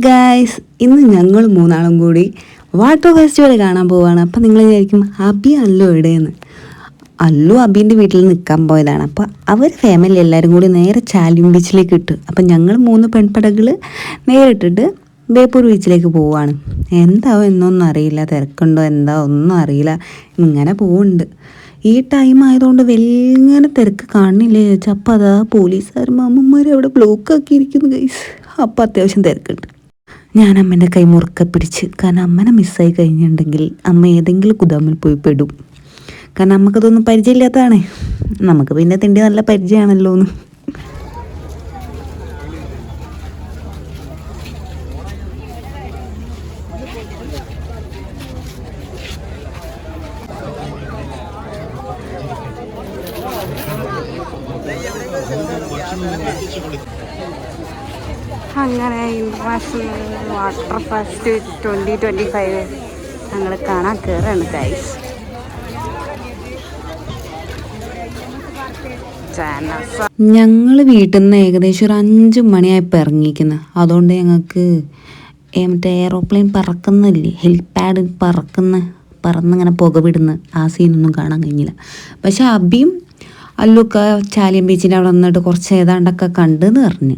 Guys, ഇന്ന് ഞങ്ങൾ മൂന്നാളും കൂടി വാട്ടർ ഫെസ്റ്റിവൽ കാണാൻ പോവാണ്. അപ്പം നിങ്ങൾ വിചാരിക്കും അബി അല്ലു എവിടെയെന്ന്. അല്ലു അബീൻ്റെ വീട്ടിൽ നിൽക്കാൻ പോയതാണ്. അപ്പോൾ അവർ ഫാമിലി എല്ലാവരും കൂടി നേരെ ചാലിയം ബീച്ചിലേക്ക് ഇട്ടു. അപ്പം ഞങ്ങൾ 3 പെൺപടകൾ നേരിട്ടിട്ട് ബേപ്പൂർ ബീച്ചിലേക്ക് പോവുകയാണ്. എന്താവും എന്നൊന്നും അറിയില്ല, തിരക്കുണ്ടോ എന്താ ഒന്നും അറിയില്ല, ഇങ്ങനെ പോവുന്നുണ്ട്. ഈ ടൈം ആയതുകൊണ്ട് വലിയ തിരക്ക് കാണുന്നില്ല ചോദിച്ചാൽ അപ്പം അതാ പോലീസുകാരും അമ്മമാർ അവിടെ ബ്ലോക്ക് ആക്കിയിരിക്കുന്നു ഗൈസ്. അപ്പം അത്യാവശ്യം തിരക്കുണ്ട്. ഞാൻ അമ്മേൻ്റെ കൈ മുറുക്കെ പിടിച്ച്, കാരണം അമ്മനെ മിസ്സായി കഴിഞ്ഞിട്ടുണ്ടെങ്കിൽ അമ്മ ഏതെങ്കിലും കുതാമിൽ പോയി പെടും. കാരണം നമുക്കതൊന്നും പരിചയമില്ലാത്തതാണ്. നമുക്ക് പിന്നെ തിണ്ടി നല്ല പരിചയമാണല്ലോ എന്ന്. അങ്ങനെ ഇൻ്റർനാഷണൽ വാട്ടർ ഫെസ്റ്റ് 2025 ഞങ്ങൾ കാണാൻ കയറാണ് ഗൈസ്. ഞങ്ങൾ വീട്ടിൽ നിന്ന് ഏകദേശം ഒരു 5 മണിയായപ്പോൾ ഇറങ്ങിയിരിക്കുന്നത്. അതുകൊണ്ട് ഞങ്ങൾക്ക് മറ്റേ എയറോപ്ലെയിൻ പറക്കുന്നില്ലേ, ഹെലിപ്പാഡ് പറന്നിങ്ങനെ പുക വിടുന്ന ആ സീനൊന്നും കാണാൻ കഴിഞ്ഞില്ല. പക്ഷെ അബിയും അല്ലൊക്കെ ചാലിയം ബീച്ചിൻ്റെ അവിടെ വന്നിട്ട് കുറച്ച് ഏതാണ്ടൊക്കെ കണ്ടെന്ന് പറഞ്ഞ്.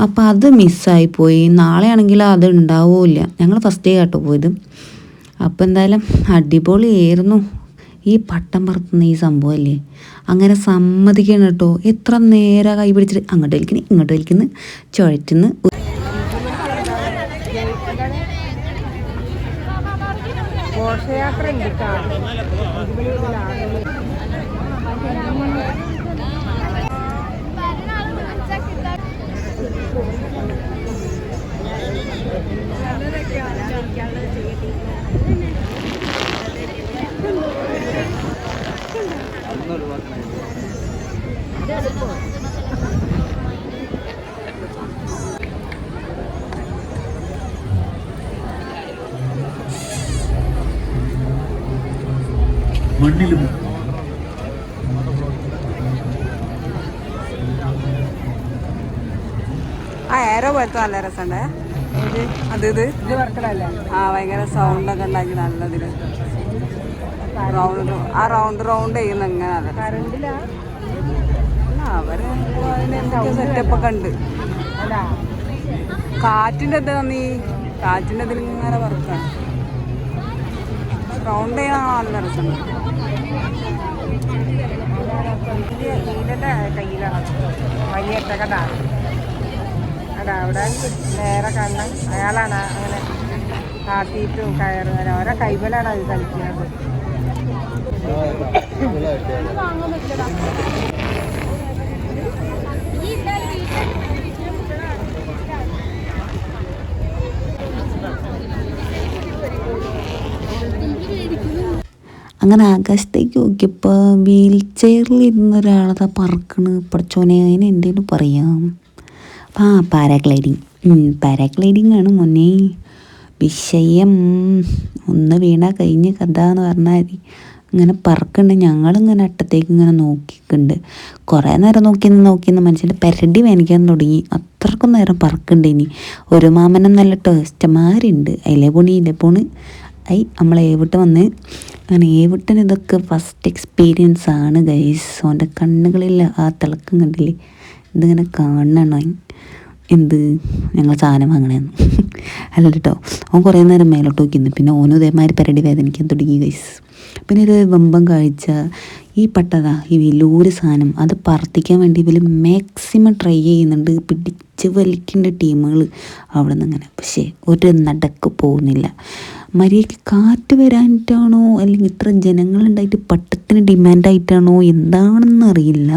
അപ്പോൾ അത് മിസ്സായിപ്പോയി. നാളെ ആണെങ്കിൽ അത് ഉണ്ടാവില്ല. ഞങ്ങൾ ഫസ്റ്റ് ഡേ കേട്ടോ പോയത്. അപ്പോൾ എന്തായാലും അടിപൊളിയായിരുന്നു. ഈ പട്ടം പറത്തുന്ന ഈ സംഭവമല്ലേ, അങ്ങനെ സമ്മതിക്കണം കേട്ടോ. എത്ര നേരം കൈ പിടിച്ചിട്ട് അങ്ങോട്ട് വലിക്കുന്നു ഇങ്ങോട്ട് വലിക്കുന്നു ചുഴറ്റുന്നു. ഘോഷയാത്ര മണ്ണിലും ആ ഏരോ പോലത്തെ നല്ല രസമുണ്ടേ. ഇത് ഭയങ്കര സൗണ്ടൊക്കെ ഉണ്ടാക്കി നല്ലതില് റൗണ്ട് ചെയ്യുന്ന എങ്ങനെ അവര് സെറ്റപ്പൊക്കെ ഉണ്ട്. കാറ്റിൻ്റെ ഇത് നീ കാറ്റിൻ്റെ ഇതിൽ ഇങ്ങനെ വർക്കാണ്. റൗണ്ട് ചെയ്യണ നല്ല രസമുണ്ട്. കയ്യിലാണ് വലിയ കടാണ് അതാ അവിടെ നേരെ കണ്ണ് അയാളാണ് അങ്ങനെ കാട്ടിയിട്ടും കയറും ഓരോ കൈമലാണ് അത് കളിക്കുന്നത്. അങ്ങനെ ആകാശത്തേക്ക് നോക്കിയപ്പോൾ വീൽ ചെയറിൽ ഇരുന്ന ഒരാളതാ പറക്കണ്. പഠിച്ചോനെ അതിന് എന്തേലും പറയാം. പാരാഗ്ലൈഡിങ് ആണ് മോനെ വിഷയം. ഒന്ന് വീണാൽ കഴിഞ്ഞ് കഥ എന്ന് പറഞ്ഞാൽ മതി. ഇങ്ങനെ പറക്കുന്നുണ്ട്. ഞങ്ങളിങ്ങനെ അട്ടത്തേക്ക് ഇങ്ങനെ നോക്കിയിട്ടുണ്ട്. കുറേ നേരം നോക്കിയെന്ന് മനുഷ്യൻ്റെ പെരടി വേനിക്കാൻ തുടങ്ങി. അത്രക്കും നേരം പറക്കുന്നുണ്ട്. ഇനി ഒരു മാമനെന്നല്ല ടേസ്റ്റന്മാരുണ്ട്. അതിലെ പോണ് നമ്മൾ ഏവിട്ട് വന്ന് അങ്ങനെ ഏവിട്ടന് ഇതൊക്കെ ഫസ്റ്റ് എക്സ്പീരിയൻസ് ആണ് ഗൈസ്. ഓൻ്റെ കണ്ണുകളിൽ ആ തിളക്കം കണ്ടില്ലേ, ഇതിങ്ങനെ കാണണം. എന്ത് ഞങ്ങൾ സാധനം വാങ്ങണമെന്ന് അല്ല കേട്ടോ. അവൻ കുറേ നേരം മേലോട്ട് നോക്കിയിരുന്നു. പിന്നെ ഓനും ഇതേമാതിരി പെരടി വേദനിക്കാൻ തുടങ്ങി ഗൈസ്. പിന്നെ ഒരു വമ്പം കാഴ്ച ഈ പട്ടതാ ഈ വലിയൊരു സാധനം അത് പറത്തിക്കാൻ വേണ്ടി ഇവർ മാക്സിമം ട്രൈ ചെയ്യുന്നുണ്ട്. പിടിച്ച് വലിക്കേണ്ട ടീമുകൾ അവിടെ നിന്ന് അങ്ങനെ. പക്ഷേ ഒരു നടക്ക് പോകുന്നില്ല. മര്യാദയ്ക്ക് കാറ്റ് വരാനിട്ടാണോ അല്ലെങ്കിൽ ഇത്ര ജനങ്ങളുണ്ടായിട്ട് പട്ടത്തിന് ഡിമാൻഡായിട്ടാണോ എന്താണെന്ന് അറിയില്ല.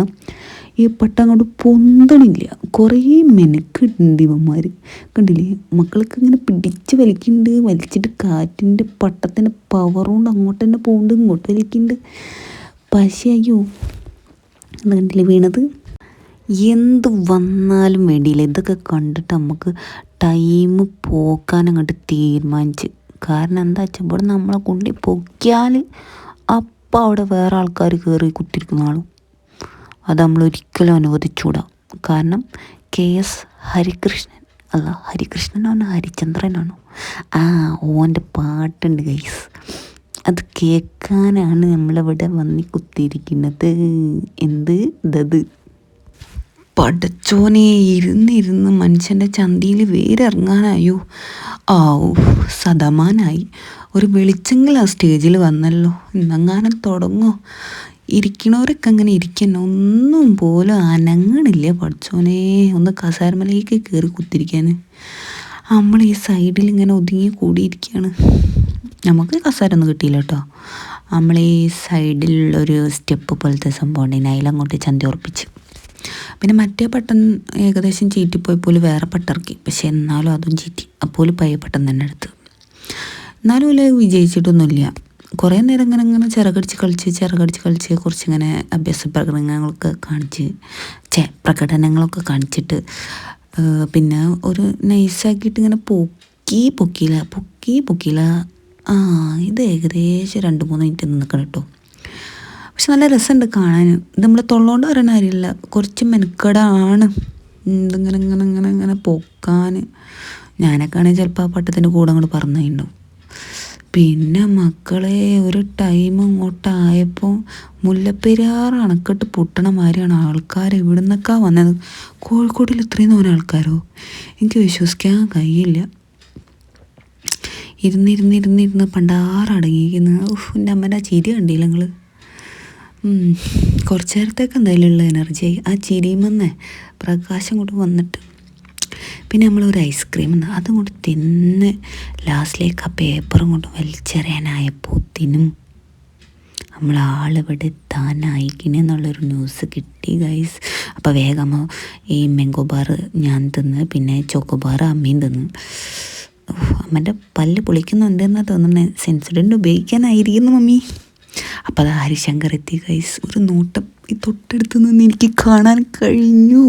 ഈ പട്ടം അങ്ങോട്ട് പൊന്തണില്ല. കുറേ മെനക്കുണ്ട് ഇവന്മാർ. കണ്ടില്ലേ, മക്കൾക്ക് ഇങ്ങനെ പിടിച്ച് വലിക്കുന്നുണ്ട്. വലിച്ചിട്ട് കാറ്റിൻ്റെ പട്ടത്തിൻ്റെ പവർ കൊണ്ട് അങ്ങോട്ട് തന്നെ പോകുന്നുണ്ട്, ഇങ്ങോട്ട് വലിക്കുന്നുണ്ട്. പക്ഷേ അയ്യോ അത് കണ്ടില്ലേ വീണത്. എന്ത് വന്നാലും വേണ്ടിയില്ല. ഇതൊക്കെ കണ്ടിട്ട് നമുക്ക് ടൈം പോക്കാൻ അങ്ങോട്ട് തീരുമാനിച്ച്. കാരണം എന്താ വെച്ചാൽ ഇവിടെ നമ്മളെ കൊണ്ടി പൊക്കിയാൽ അപ്പം അവിടെ വേറെ ആൾക്കാർ കയറി കുത്തിരിക്കുന്ന ആളും. അത് നമ്മൾ ഒരിക്കലും അനുവദിച്ചുകൂടാ. കാരണം KS ഹരികൃഷ്ണൻ അല്ല ഹരികൃഷ്ണനാണോ ഹരിചന്ദ്രനാണോ ഓൻ്റെ പാട്ടുണ്ട് ഗൈസ്. അത് കേൾക്കാനാണ് നമ്മളിവിടെ വന്ന് കുത്തിയിരിക്കുന്നത്. എന്ത് ഇതത് പടച്ചോനെ, ഇരുന്നിരുന്ന് മനുഷ്യൻ്റെ ചന്തിയിൽ വേരിറങ്ങാനായോ. സദമാനായി. ഒരു വെളിച്ചെങ്കിൽ ആ സ്റ്റേജിൽ വന്നല്ലോ. ഇന്നെങ്ങാനും തുടങ്ങോ. ഇരിക്കണവരൊക്കെ അങ്ങനെ ഇരിക്കണം, ഒന്നും പോലും അനങ്ങണില്ല. പടച്ചോനെ, ഒന്ന് കസാരമലേക്ക് കയറി കുത്തിരിക്കാൻ. നമ്മൾ ഈ സൈഡിൽ ഇങ്ങനെ ഒതുങ്ങി കൂടിയിരിക്കുകയാണ്. നമുക്ക് കസാരൊന്നും കിട്ടിയില്ല കേട്ടോ. നമ്മൾ ഈ സൈഡിലുള്ളൊരു സ്റ്റെപ്പ് പോലത്തെ സംഭവം ഉണ്ട്, അതിലങ്ങോട്ട് ചന്തി ഉറപ്പിച്ച്. പിന്നെ മറ്റേ പട്ടൻ ഏകദേശം ചീറ്റിപ്പോയപ്പോൾ വേറെ പട്ടിറക്കി, പക്ഷെ എന്നാലും അതും ചീറ്റി. അപ്പോൾ പയ്യ പട്ടൻ തന്നെ എടുത്ത്. എന്നാലും ഇല്ല, വിജയിച്ചിട്ടൊന്നുമില്ല. കുറേ നേരം ഇങ്ങനെ ചിറകടിച്ച് കളിച്ച് കുറച്ചിങ്ങനെ അഭ്യാസ പ്രകടനങ്ങളൊക്കെ കാണിച്ചിട്ട് പിന്നെ ഒരു നൈസാക്കിയിട്ട് ഇങ്ങനെ പൊക്കിയില്ല. ഇത് ഏകദേശം 2-3 മിനിറ്റ് നിൽക്കണം കേട്ടോ. പക്ഷെ നല്ല രസമുണ്ട് കാണാൻ. ഇത് നമ്മൾ തൊള്ളോണ്ട് പറയുന്ന കാര്യമില്ല, കുറച്ച് മെനക്കെടാണ് ഇതിങ്ങനെ പൊക്കാൻ. ഞാനൊക്കെ ആണെങ്കിൽ ചിലപ്പോൾ ആ പട്ടത്തിൻ്റെ കൂടെ അങ്ങോട്ട് പറഞ്ഞിട്ടുണ്ടാവും. പിന്നെ മക്കളെ, ഒരു ടൈം ഇങ്ങോട്ടായപ്പോൾ മുല്ലപ്പെരിയാർ അണക്കെട്ട് പൊട്ടണ മാതിരിയാണ് ആൾക്കാർ. എവിടെ നിന്നൊക്കെ വന്നത്? കോഴിക്കോട്ടിൽ ഇത്രയും തോന്നെ ആൾക്കാരോ? എനിക്ക് വിശ്വസിക്കാൻ കഴിയില്ല. ഇരുന്ന് പണ്ടാറടങ്ങിയിരിക്കുന്നു. എൻ്റെ അമ്മേൻ്റെ ആ ചിരി കണ്ടില്ല നിങ്ങൾ? കുറച്ച് നേരത്തേക്ക് എന്തായാലും ഉള്ള എനർജിയായി ആ ചിരിയുമെന്നേ പ്രകാശം കൊണ്ട് വന്നിട്ട്. പിന്നെ നമ്മളൊരു ഐസ്ക്രീം അതും കൊണ്ട് തിന്ന് ലാസ്റ്റിലേക്ക് ആ പേപ്പറും കൊണ്ട് വലിച്ചെറിയാനായപ്പോത്തിനും നമ്മളാളിവിടെ താനായിക്കിനെന്നുള്ളൊരു ന്യൂസ് കിട്ടി ഗൈസ്. അപ്പോൾ വേഗം ഈ മാംഗോ ബാർ ഞാൻ തിന്ന്, പിന്നെ ചോക്കോബാർ അമ്മയും തിന്ന്. അമ്മൻ്റെ പല്ല് പൊളിക്കുന്നുണ്ടെന്നാണ് തോന്നുന്നത്. സെൻസിഡൻറ്റ് ഉപയോഗിക്കാനായിരിക്കുന്നു മമ്മി. അപ്പോൾ അത് ഹരിശങ്കർ എത്തി ഗൈസ്. ഒരു നോട്ടം ഈ തൊട്ടടുത്ത് നിന്ന് എനിക്ക് കാണാൻ കഴിഞ്ഞു.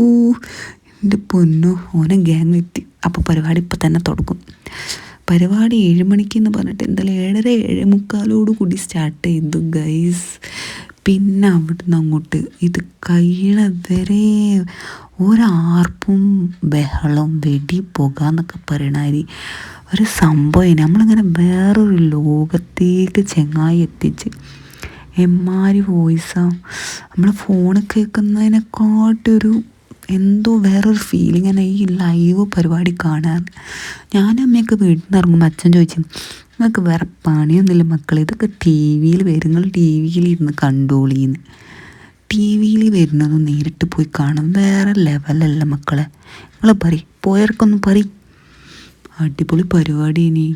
എൻ്റെ പൊന്നോ, ഓനെ ഗ്യാങ് എത്തി. അപ്പോൾ പരിപാടി ഇപ്പം തന്നെ തുടങ്ങും. പരിപാടി 7 മണിക്കെന്ന് പറഞ്ഞിട്ട് എന്തായാലും 7:45 കൂടി സ്റ്റാർട്ട് ചെയ്തു ഗൈസ്. പിന്നെ അവിടുന്ന് അങ്ങോട്ട് ഇത് കഴിയണവരെ ഒരാർപ്പും ബഹളം വെടി പോകാന്നൊക്കെ പറയണാരി ഒരു സംഭവം. നമ്മളിങ്ങനെ വേറൊരു ലോകത്തേക്ക് ചെങ്ങായി എത്തിച്ച്. എമ്മാരി വോയിസാണ് നമ്മൾ ഫോണിൽ കേൾക്കുന്നതിനെക്കാട്ടൊരു എന്തോ വേറൊരു ഫീലിംഗ് തന്നെ ഈ ലൈവ് പരിപാടി കാണാൻ. ഞാനും അമ്മയൊക്കെ വീട്ടിൽ നിന്ന് ഇറങ്ങുമ്പോൾ അച്ഛൻ ചോദിച്ചു, നിങ്ങൾക്ക് വേറെ പണിയൊന്നുമില്ല മക്കളെ, ഇതൊക്കെ ടി വിയിൽ വരും, നിങ്ങൾ ടി വിയിലിരുന്ന് കണ്ടോളീന്ന്. ടി വിയിൽ വരുന്നതും നേരിട്ട് പോയി കാണും വേറെ ലെവലല്ല മക്കളെ. നിങ്ങൾ പോയവർക്കൊന്നും അടിപൊളി പരിപാടി. ഇനി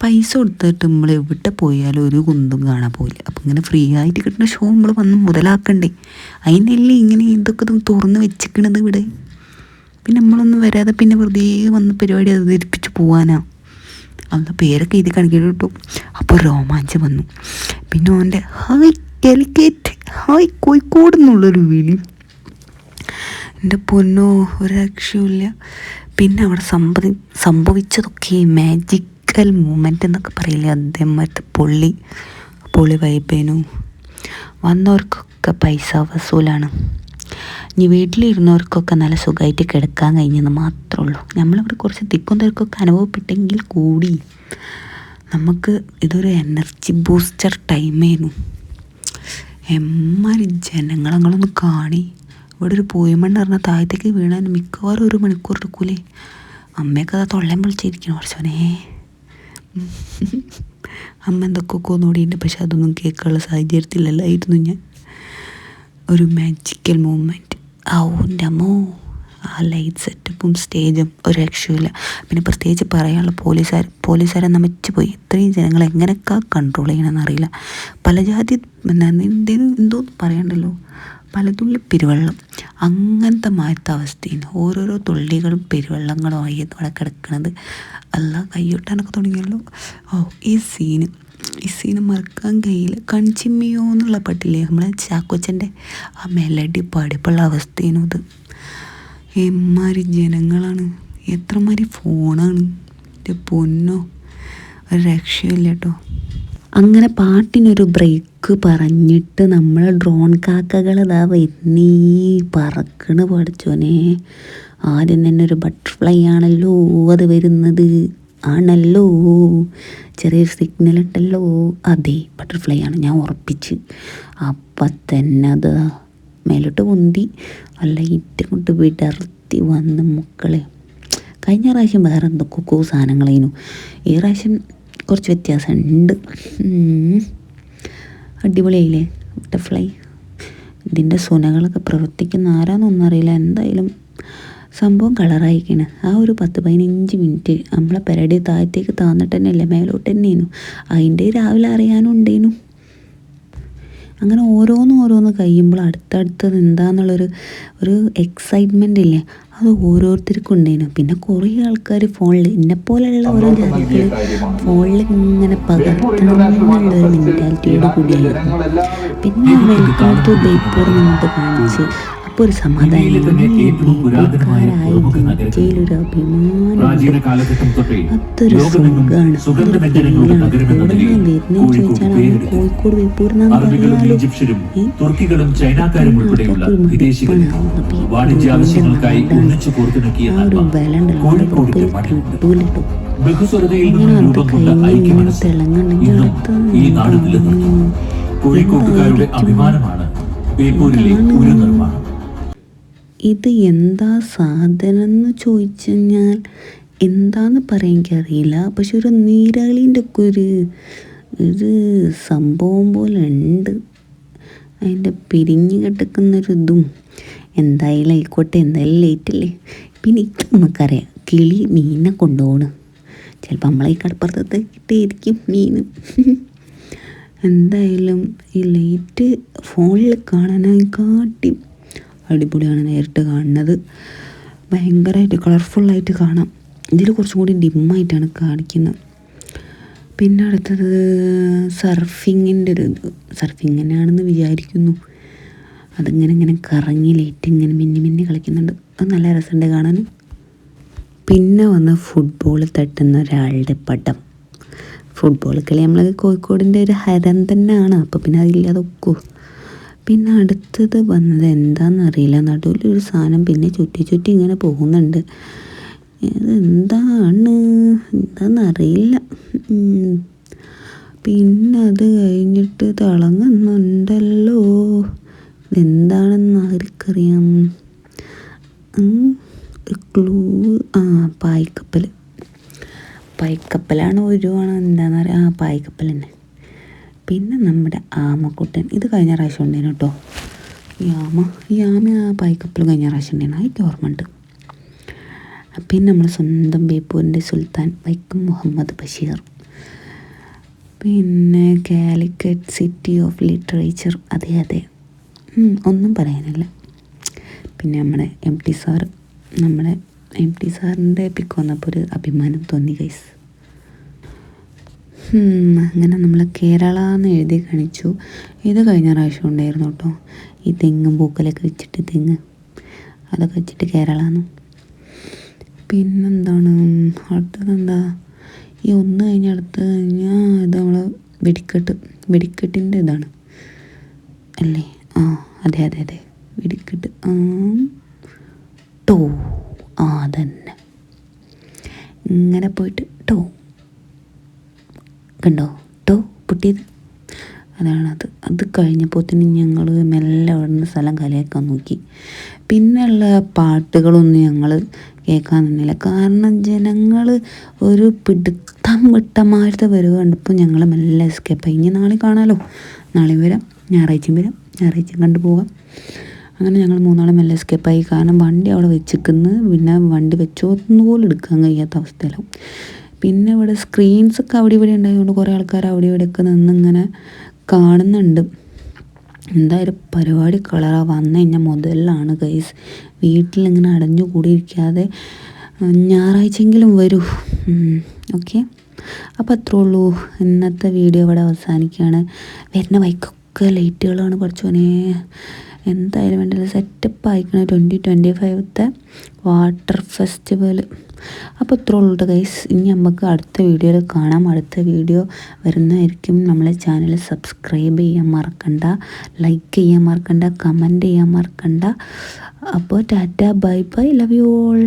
പൈസ കൊടുത്തിട്ട് നമ്മൾ എവിടെ പോയാലും ഒരു കുന്തും കാണാൻ പോയില്ല. അപ്പം ഇങ്ങനെ ഫ്രീ ആയിട്ട് കിട്ടുന്ന ഷോ നമ്മൾ വന്ന് മുതലാക്കണ്ടേ? അതിനല്ലേ ഇങ്ങനെ ഇതൊക്കെ തുറന്ന് വെച്ചിക്കണത് ഇവിടെ. പിന്നെ നമ്മളൊന്നും വരാതെ പിന്നെ വെറുതെ വന്ന് പരിപാടി അവതരിപ്പിച്ച് പോവാനാ. അന്ന് പേരൊക്കെ എഴുതി കാണിക്കണം കേട്ടോ. അപ്പോൾ രോമാഞ്ചം വന്നു. പിന്നെ ഓൻ്റെ ഹായ് കാലിക്കറ്റ്, ഹായ് കോഴിക്കോട് എന്നുള്ളൊരു വിളി. എൻ്റെ പൊന്നോ, ഒരു രക്ഷയില്ല. പിന്നെ അവിടെ സംഭവിച്ചതൊക്കെ മാജിക്കൽ മൂമെൻ്റ് എന്നൊക്കെ പറയില്ലേ, അതേമാതിരി പൊള്ളി വൈബേനു. വന്നവർക്കൊക്കെ പൈസ വസൂലാണ്. ഇനി വീട്ടിലിരുന്നവർക്കൊക്കെ നല്ല സുഖമായിട്ട് കിടക്കാൻ കഴിഞ്ഞെന്ന് മാത്രമേ ഉള്ളൂ. നമ്മളിവിടെ കുറച്ച് തിക്കും തിരക്കൊക്കെ അനുഭവപ്പെട്ടെങ്കിൽ കൂടി നമുക്ക് ഇതൊരു എനർജി ബൂസ്റ്റർ ടൈമായിരുന്നു. എമ്മാരി ജനങ്ങളങ്ങളൊന്ന് കാണി. ഇവിടെ ഒരു പോയിമണ്ണ് പറഞ്ഞാൽ താഴത്തേക്ക് വീണാൻ മിക്കവാറും 1 മണിക്കൂർ എടുക്കൂലേ. അമ്മയൊക്കെ അത് തൊള്ളൻ വിളിച്ചിരിക്കണം. കുറച്ചോനെ അമ്മ എന്തൊക്കെ നോടിയുണ്ട്, പക്ഷെ അതൊന്നും കേൾക്കാനുള്ള സാഹചര്യത്തിലല്ലായിരുന്നു ഞാൻ. ഒരു മാജിക്കൽ മൂമെൻറ്റ്. എൻ്റെ അമ്മോ, ആ ലൈറ്റ് സെറ്റപ്പും സ്റ്റേജും ഒരു രക്ഷയില്ല. പിന്നെ പ്രത്യേകിച്ച് പറയാനുള്ള പോലീസുകാരെ നമിച്ച് പോയി. ഇത്രയും ജനങ്ങൾ എങ്ങനെയൊക്കെ കൺട്രോൾ ചെയ്യണമെന്ന് അറിയില്ല. പല ജാതി എന്തോ പറയണ്ടല്ലോ, പലതുള്ളി പെരുവെള്ളം അങ്ങനത്തെ മാറ്റ അവസ്ഥയാണ്. ഓരോരോ തുള്ളികളും പെരുവെള്ളങ്ങളുമായി അവിടെ കിടക്കുന്നത്. എല്ലാം കൈയൊട്ടാനൊക്കെ തുടങ്ങിയല്ലോ. ഈ സീന് മറക്കാൻ കഴിയില്ല. കൺചിമ്മിയോ എന്നുള്ള പാട്ടില്ലേ നമ്മളെ ചാക്കോച്ചൻ്റെ ആ മെലഡി പാടിയപ്പോഴുള്ള അവസ്ഥയാണ് ഇത്. എമ്മാരി ജനങ്ങളാണ്, എത്രമാതിരി ഫോണാണ്. എൻ്റെ പൊന്നോ, ഒരു രക്ഷയില്ല കേട്ടോ. അങ്ങനെ പാട്ടിനൊരു ബ്രേക്ക് പറഞ്ഞിട്ട് നമ്മളെ ഡ്രോൺ കാക്കകൾ ഇതാ വരുന്നീ പറക്കണ് പഠിച്ചോനെ. ആദ്യം തന്നെ ഒരു ബട്ടർഫ്ലൈ ആണല്ലോ അത് വരുന്നത്, ആണല്ലോ, ചെറിയൊരു സിഗ്നൽ ഉണ്ടല്ലോ, അതെ ബട്ടർഫ്ലൈ ആണ്, ഞാൻ ഉറപ്പിച്ച്. അപ്പം തന്നെ അത് മേലോട്ട് പൊന്തി ലൈറ്റ് കൊണ്ട് വിടർത്തി വന്ന് മക്കളെ. കഴിഞ്ഞ പ്രാവശ്യം വേറെ എന്തൊക്കെ സാധനങ്ങളായിരുന്നു, ഈ പ്രാവശ്യം കുറച്ച് വ്യത്യാസമുണ്ട്. അടിപൊളിയായില്ലേ ബട്ടർഫ്ലൈ. ഇതിൻ്റെ സുനകളൊക്കെ പ്രവർത്തിക്കുന്ന ആരാന്നൊന്നും അറിയില്ല, എന്തായാലും സംഭവം കളറായിക്കാണ്. ആ ഒരു 10-15 മിനിറ്റ് നമ്മളെ പെരടി താഴത്തേക്ക് താന്നിട്ട് തന്നെയല്ലേ, മേലോട്ട് തന്നെയായിരുന്നു. അതിൻ്റെ രാവിലെ അറിയാനുണ്ടേനു. അങ്ങനെ ഓരോന്ന് കഴിയുമ്പോൾ അടുത്തടുത്തത് എന്താണെന്നുള്ളൊരു എക്സൈറ്റ്മെൻ്റ് ഇല്ലേ, അത് ഓരോരുത്തർക്കും ഉണ്ടായിരുന്നു. പിന്നെ കുറേ ആൾക്കാർ ഫോണിൽ എന്നെപ്പോലെയുള്ള ഓരോ ജാതികൾ ഫോണിൽ ഇങ്ങനെ പകർത്തണമെന്നുള്ളൊരു മെൻറ്റാലിറ്റിയോട് കൂടിയായിരുന്നു. പിന്നെ വെൽക്കം ടു ബേപ്പൂർ എന്നിട്ട് കാണിച്ച് അപ്പോൾ ഒരു സമാധാനം, ബേപ്പൂർക്കാരായി ജയിലൊരു അഭിമാനം, അതൊരു സുഖമാണ്, അതൊരു ഫീലാണ്. എവിടെ ഞാൻ വരുന്നതെന്ന് ചോദിച്ചാൽ അന്ന് കോഴിക്കോട് ബേപ്പൂരിനാന്ന് പറയാലോ. ആ ഒരു വില ഉണ്ടല്ലോ, അവിടെ കിട്ടൂലട്ടോ. ഇങ്ങനെ അത് കഴിഞ്ഞ് ഇങ്ങനെ തിളങ്ങുണ്ടെങ്കിൽ ഇത് എന്താ സാധനം എന്ന് ചോദിച്ചു കഴിഞ്ഞാൽ എന്താന്ന് പറയാൻ എനിക്കറിയില്ല. പക്ഷെ ഒരു നീരാളീൻ്റെ ഒക്കെ ഒരു സംഭവം പോലെ ഉണ്ട്, അതിൻ്റെ പിരിഞ്ഞ് കിടക്കുന്നൊരിതും. എന്തായാലും ആയിക്കോട്ടെ, എന്തായാലും ലേറ്റല്ലേ. പിന്നെ ഇത് നമുക്കറിയാം, കിളി മീനിനെ കൊണ്ടുപോകണം, ചിലപ്പോൾ നമ്മളെ ഈ കടപ്പുറത്ത് കിട്ടിയിരിക്കും മീൻ. എന്തായാലും ഈ ലൈറ്റ് ഫോണിൽ കാണാനായി കാട്ടി അടിപൊളിയാണ് നേരിട്ട് കാണുന്നത്. ഭയങ്കരമായിട്ട് കളർഫുള്ളായിട്ട് കാണാം. ഇതിൽ കുറച്ചും കൂടി ഡിമ്മായിട്ടാണ് കാണിക്കുന്നത്. പിന്നെ അടുത്തത് സർഫിങ്ങിൻ്റെ സർഫിങ് തന്നെയാണെന്ന് വിചാരിക്കുന്നു. അതിങ്ങനെ കറങ്ങി ലൈറ്റ് ഇങ്ങനെ മിന്നി കളിക്കുന്നുണ്ട്, അത് നല്ല രസമുണ്ട് കാണാൻ. പിന്നെ വന്ന് ഫുട്ബോൾ തട്ടുന്ന ഒരാളുടെ പടം. ഫുട്ബോൾ കളി നമ്മൾ കോഴിക്കോടിൻ്റെ ഒരു ഹരം തന്നെയാണ്, അപ്പോൾ പിന്നെ അതില്ലാതൊക്കെ. പിന്നെ അടുത്തത് വന്നത് എന്താണെന്നറിയില്ല, നടുവിലൊരു സാധനം പിന്നെ ചുറ്റി ഇങ്ങനെ പോകുന്നുണ്ട്. എന്താണെന്നറിയില്ല. പിന്നെ അത് കഴിഞ്ഞിട്ട് തിളങ്ങുന്നുണ്ടല്ലോ, ഇതെന്താണെന്ന് ആർക്കറിയാം. ക്ലൂ, പായ്ക്കപ്പലാണ് ഒഴുവാണോ എന്താണെന്നറിയാം. പായ്ക്കപ്പൽ തന്നെ. പിന്നെ നമ്മുടെ ആമക്കുട്ടൻ, ഇത് കഴിഞ്ഞ പ്രാവശ്യം ഉണ്ടായിരുന്നു കേട്ടോ. ഈ ആമ പായ്ക്കപ്പൽ കഴിഞ്ഞ പ്രാവശ്യം ഉണ്ടായിരുന്നു, അതിൻ്റെ ഓർമ്മ ഉണ്ട്. പിന്നെ നമ്മൾ സ്വന്തം ബേപ്പൂരിൻ്റെ സുൽത്താൻ വൈക്കം മുഹമ്മദ് ബഷീർ. പിന്നെ കാലിക്കറ്റ് സിറ്റി ഓഫ് ലിറ്ററേച്ചർ, അതെ ഒന്നും പറയാനില്ല. പിന്നെ നമ്മുടെ എം ടി സാറിൻ്റെ പിക്ക് വന്നപ്പോൾ ഒരു അഭിമാനം തോന്നി ഗൈസ്. അങ്ങനെ നമ്മൾ കേരള എന്ന് എഴുതി കാണിച്ചു. ഇത് കഴിഞ്ഞ പ്രാവശ്യം ഉണ്ടായിരുന്നു കേട്ടോ, ഈ തെങ്ങും പൂക്കലൊക്കെ വെച്ചിട്ട് അതൊക്കെ വെച്ചിട്ട് കേരള എന്ന്. പിന്നെന്താണ് അടുത്തതെന്താ, ഈ ഒന്ന് കഴിഞ്ഞ് അടുത്ത് കഴിഞ്ഞാൽ ഇത് നമ്മൾ വെടിക്കെട്ടിൻ്റെ ഇതാണ് അല്ലേ. അതെ വെടിക്കെട്ട്. ടോ അതന്നെ, ഇങ്ങനെ പോയിട്ട് ടോ കണ്ടോ, ടോ പൊട്ടിയത് അതാണത്. അത് കഴിഞ്ഞപ്പോൾ തന്നെ ഞങ്ങൾ മെല്ലെ അവിടുന്ന് സ്ഥലം കലയാക്കാൻ നോക്കി. പിന്നെയുള്ള പാട്ടുകളൊന്നും ഞങ്ങൾ കേൾക്കാൻ നിന്നില്ല, കാരണം ജനങ്ങൾ ഒരു പിടുത്തം വിട്ടമാരത്തെ വരവ് കണ്ടപ്പോൾ ഞങ്ങൾ മെല്ലെ എസ്കേപ്പായി. ഇനി നാളെ കാണാമല്ലോ, നാളെയും വരാം, ഞായറാഴ്ചയും കണ്ടുപോകാം. അങ്ങനെ ഞങ്ങൾ മൂന്നാളും മെല്ലെ എസ്കേപ്പായി, കാരണം വണ്ടി അവിടെ വെച്ചിരിക്കുന്നത്, പിന്നെ വണ്ടി വെച്ചോന്നുപോലും എടുക്കാൻ കഴിയാത്ത അവസ്ഥയിലാവും. പിന്നെ ഇവിടെ സ്ക്രീൻസൊക്കെ അവിടെ ഇവിടെ ഉണ്ടായതുകൊണ്ട് കുറേ ആൾക്കാർ അവിടെ ഇവിടെയൊക്കെ നിന്നിങ്ങനെ കാണുന്നുണ്ട്. എന്തായാലും പരിപാടി കളറാണ്. വന്നു കഴിഞ്ഞാൽ മുതലാണ് ഗൈസ്, വീട്ടിലിങ്ങനെ അടഞ്ഞു കൂടിയിരിക്കാതെ ഞായറാഴ്ചയെങ്കിലും വരൂ. ഓക്കെ, അപ്പോൾ അത്രേ ഉള്ളൂ. ഇന്നത്തെ വീഡിയോ ഇവിടെ അവസാനിക്കുകയാണ്. വരുന്ന വൈക്കൊക്കെ ലൈറ്റുകളാണ് പഠിച്ചോനെ. എന്തായാലും വേണ്ടത് സെറ്റപ്പ് ആയിക്കണം 2025 വാട്ടർ ഫെസ്റ്റിവൽ. അപ്പോൾ ഇത്രേ ഉള്ളൂ ഗൈസ്. ഇനി നമുക്ക് അടുത്ത വീഡിയോയിൽ കാണാം. അടുത്ത വീഡിയോ വരുന്നതായിരിക്കും. നമ്മളെ ചാനൽ സബ്സ്ക്രൈബ് ചെയ്യാൻ മറക്കണ്ട, ലൈക്ക് ചെയ്യാൻ മറക്കണ്ട, കമൻറ്റ് ചെയ്യാൻ മറക്കണ്ട. അപ്പോൾ Tata bye bye love you all.